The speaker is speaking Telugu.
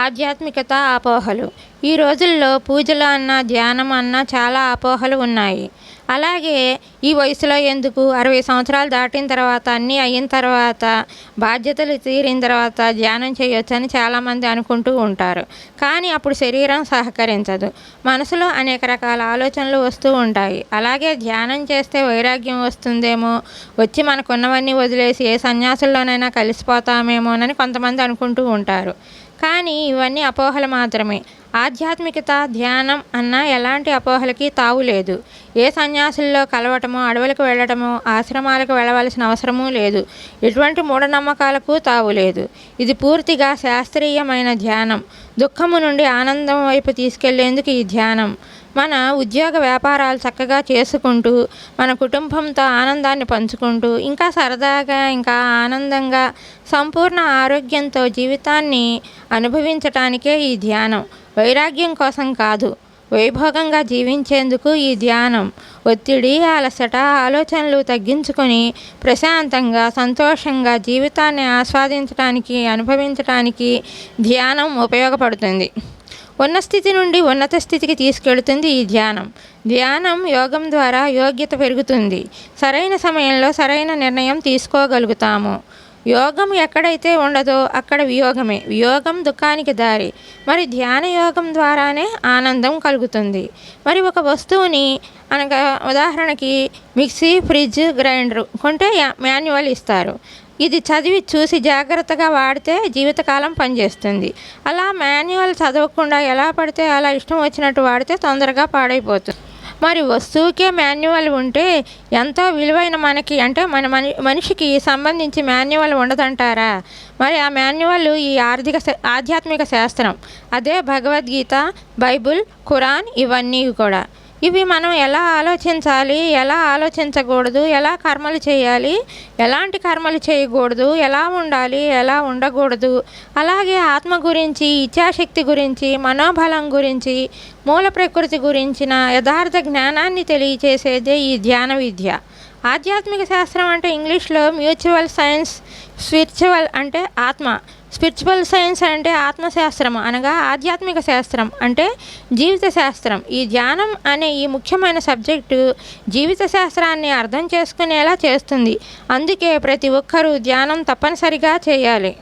ఆధ్యాత్మికత అపోహలు. ఈ రోజుల్లో పూజలు అన్నా, ధ్యానం అన్నా చాలా అపోహలు ఉన్నాయి. అలాగే ఈ వయసులో ఎందుకు 60 సంవత్సరాలు దాటిన తర్వాత, అన్నీ అయిన తర్వాత, బాధ్యతలు తీరిన తర్వాత ధ్యానం చేయొచ్చని చాలామంది అనుకుంటూ ఉంటారు. కానీ అప్పుడు శరీరం సహకరించదు. మనసులో అనేక రకాల ఆలోచనలు వస్తూ ఉంటాయి. అలాగే ధ్యానం చేస్తే వైరాగ్యం వస్తుందేమో, వచ్చి మనకున్నవన్నీ వదిలేసి ఏ సన్యాసుల్లోనైనా కలిసిపోతామేమోనని కొంతమంది అనుకుంటూ ఉంటారు. కానీ ఇవన్నీ అపోహలు మాత్రమే. ఆధ్యాత్మికత, ధ్యానం అన్నా ఎలాంటి అపోహలకి తావు లేదు. ఏ సన్యాసుల్లో కలవటమో, అడవులకు వెళ్ళటమో, ఆశ్రమాలకు వెళ్ళవలసిన అవసరమూ లేదు. ఎటువంటి మూఢనమ్మకాలకు తావు లేదు. ఇది పూర్తిగా శాస్త్రీయమైన ధ్యానం. దుఃఖము నుండి ఆనందం వైపు తీసుకెళ్లేందుకు ఈ ధ్యానం. మన ఉద్యోగ వ్యాపారాలు చక్కగా చేసుకుంటూ, మన కుటుంబంతో ఆనందాన్ని పంచుకుంటూ, ఇంకా సరదాగా, ఇంకా ఆనందంగా, సంపూర్ణ ఆరోగ్యంతో జీవితాన్ని అనుభవించటానికే ఈ ధ్యానం. వైరాగ్యం కోసం కాదు, వైభోగంగా జీవించేందుకు ఈ ధ్యానం. ఒత్తిడి, అలసట, ఆలోచనలు తగ్గించుకొని ప్రశాంతంగా, సంతోషంగా జీవితాన్ని ఆస్వాదించడానికి, అనుభవించటానికి ధ్యానం ఉపయోగపడుతుంది. ఉన్న స్థితి నుండి ఉన్నత స్థితికి తీసుకెళుతుంది ఈ ధ్యానం. ధ్యానం యోగం ద్వారా యోగ్యత పెరుగుతుంది. సరైన సమయంలో సరైన నిర్ణయం తీసుకోగలుగుతాము. యోగం ఎక్కడైతే ఉండదో అక్కడ వియోగమే. వియోగం దుఃఖానికి దారి. మరి ధ్యాన యోగం ద్వారానే ఆనందం కలుగుతుంది. మరి ఒక వస్తువుని అనగా ఉదాహరణకి మిక్సీ, ఫ్రిడ్జ్, గ్రైండరు కొంటే మాన్యువల్ ఇస్తారు. ఇది చదివి చూసి జాగ్రత్తగా వాడితే జీవితకాలం పనిచేస్తుంది. అలా మాన్యువల్ చదవకుండా ఎలా పడితే అలా ఇష్టం వచ్చినట్టు వాడితే తొందరగా పాడైపోతుంది. మరి వస్తువుకే మాన్యువల్ ఉంటే ఎంతో విలువైన మనకి అంటే మనిషికి సంబంధించి మాన్యువల్ ఉండదంటారా? మరి ఆ మాన్యువల్ ఈ ఆధ్యాత్మిక శాస్త్రం. అదే భగవద్గీత, బైబుల్, ఖురాన్ ఇవన్నీ కూడా. ఇవి మనం ఎలా ఆలోచించాలి, ఎలా ఆలోచించకూడదు, ఎలా కర్మలు చేయాలి, ఎలాంటి కర్మలు చేయకూడదు, ఎలా ఉండాలి, ఎలా ఉండకూడదు, అలాగే ఆత్మ గురించి, ఇచ్ఛాశక్తి గురించి, మనోబలం గురించి, మూల ప్రకృతి గురించిన యథార్థ జ్ఞానాన్ని తెలియచేసేదే ఈ ధ్యాన విద్య. ఆధ్యాత్మిక శాస్త్రం అంటే ఇంగ్లీష్లో మ్యూచువల్ సైన్స్, స్పిరిచువల్ అంటే ఆత్మ, స్పిరిచువల్ సైన్స్ అంటే ఆత్మశాస్త్రం అనగా ఆధ్యాత్మిక శాస్త్రం అంటే జీవిత శాస్త్రం. ఈ ధ్యానం అనే ఈ ముఖ్యమైన సబ్జెక్టు జీవిత శాస్త్రాన్ని అర్థం చేసుకునేలా చేస్తుంది. అందుకే ప్రతి ఒక్కరూ ధ్యానం తప్పనిసరిగా చేయాలి.